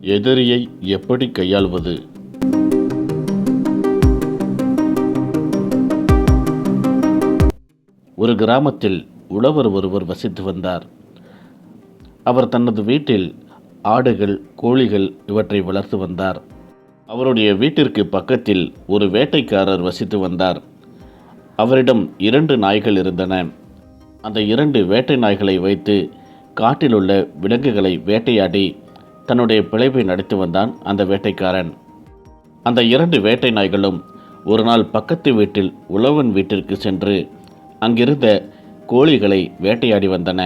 எதிரியை எப்படி கையாள்வது? ஒரு கிராமத்தில் உழவர் ஒருவர் வசித்து வந்தார். அவர் தனது வீட்டில் ஆடுகள், கோழிகள் இவற்றை வளர்த்து வந்தார். அவருடைய வீட்டிற்கு பக்கத்தில் ஒரு வேட்டைக்காரர் வசித்து வந்தார். அவரிடம் 2 நாய்கள் இருந்தன. அந்த 2 வேட்டை நாய்களை வைத்து காட்டில் உள்ள விலங்குகளை வேட்டையாடி தன்னுடைய பிழைப்பை நடத்தி வந்தான் அந்த வேட்டைக்காரன். அந்த 2 வேட்டை நாய்களும் ஒரு நாள் பக்கத்து வீட்டில் உழவன் வீட்டிற்கு சென்று அங்கிருந்த கோழிகளை வேட்டையாடி வந்தன.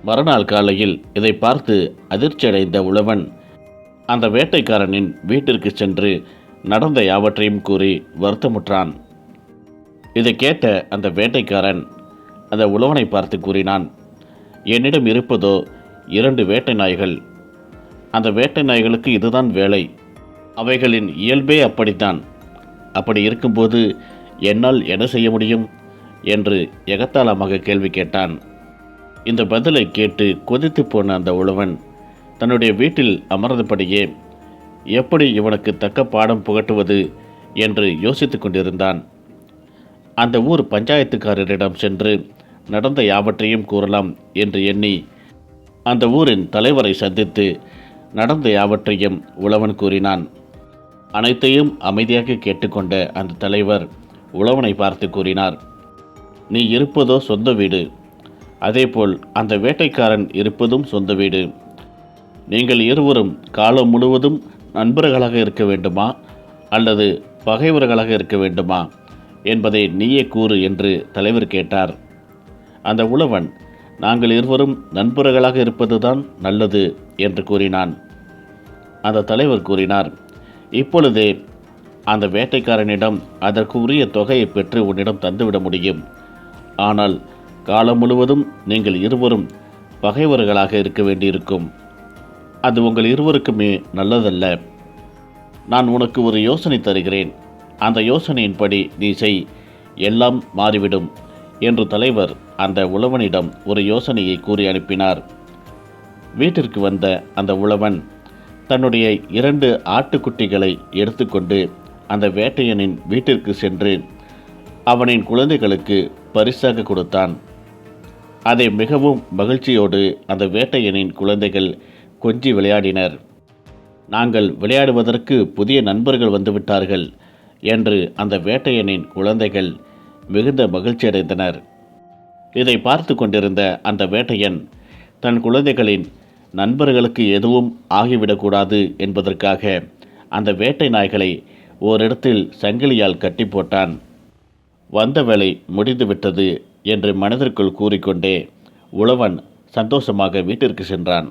மறுநாள் காலையில் இதை பார்த்து அதிர்ச்சியடைந்த உழவன் அந்த வேட்டைக்காரனின் வீட்டிற்கு சென்று நடந்த யாவற்றையும் கூறி வருத்தமுற்றான். இதை கேட்ட அந்த வேட்டைக்காரன் அந்த உழவனை பார்த்து கூறினான், என்னிடம் இருப்பதோ 2 வேட்டை நாய்கள். அந்த வேட்டை நாய்களுக்கு இதுதான் வேலை. அவைகளின் இயல்பே அப்படித்தான். அப்படி இருக்கும்போது என்னால் என்ன செய்ய முடியும் என்று எகத்தாளமாக கேள்வி கேட்டான். இந்த பதிலை கேட்டு கொதித்து போன அந்த உழவன் தன்னுடைய வீட்டில் அமர்ந்தபடியே எப்படி இவனுக்கு தக்க பாடம் புகட்டுவது என்று யோசித்து கொண்டிருந்தான். அந்த ஊர் பஞ்சாயத்துக்காரரிடம் சென்று நடந்த யாவற்றையும் கூறலாம் என்று எண்ணி அந்த ஊரின் தலைவரை சந்தித்து நடந்த யாவற்றையும் உழவன் கூறினான். அனைத்தையும் அமைதியாக கேட்டுக்கொண்ட அந்த தலைவர் உழவனை பார்த்து கூறினார், நீ இருப்பதோ சொந்த வீடு, அதேபோல் அந்த வேட்டைக்காரன் இருப்பதும் சொந்த வீடு. நீங்கள் இருவரும் காலம் முழுவதும் நண்பர்களாக இருக்க வேண்டுமா அல்லது பகைவர்களாக இருக்க வேண்டுமா என்பதை நீயே கூறு என்று தலைவர் கேட்டார். அந்த உழவன், நாங்கள் இருவரும் நண்பர்களாக இருப்பதுதான் நல்லது என்று கூறினான். அந்த தலைவர் கூறினார், இப்பொழுதே அந்த வேட்டைக்காரனிடம் அதற்கு உரிய தொகையை பெற்று உன்னிடம் தந்துவிட முடியும். ஆனால் காலம் முழுவதும் நீங்கள் இருவரும் பகைவர்களாக இருக்க வேண்டியிருக்கும். அது உங்கள் இருவருக்குமே நல்லதல்ல. நான் உனக்கு ஒரு யோசனை தருகிறேன். அந்த யோசனையின்படி நீ செய், எல்லாம் மாறிவிடும் என்று தலைவர் அந்த உழவனிடம் ஒரு யோசனையை கூறி அனுப்பினார். வீட்டிற்கு வந்த அந்த உழவன் தன்னுடைய 2 ஆட்டுக்குட்டிகளை எடுத்துக்கொண்டு அந்த வேட்டையனின் வீட்டிற்கு சென்று அவனின் குழந்தைகளுக்கு பரிசாக கொடுத்தான். அதை மிகவும் மகிழ்ச்சியோடு அந்த வேட்டையனின் குழந்தைகள் கொஞ்சி விளையாடினர். நாங்கள் விளையாடுவதற்கு புதிய நண்பர்கள் வந்துவிட்டார்கள் என்று அந்த வேட்டையனின் குழந்தைகள் மிகுந்த மகிழ்ச்சியடைந்தனர். இதை பார்த்து கொண்டிருந்த அந்த வேட்டையன் தன் குழந்தைகளின் நண்பர்களுக்கு எதுவும் ஆகிவிடக்கூடாது என்பதற்காக அந்த வேட்டை நாய்களை ஓரிடத்தில் சங்கிலியால் கட்டி போட்டான். வந்த வேலை முடிந்துவிட்டது என்று மனதிற்குள் கூறிக்கொண்டே உழவன் சந்தோஷமாக வீட்டிற்கு சென்றான்.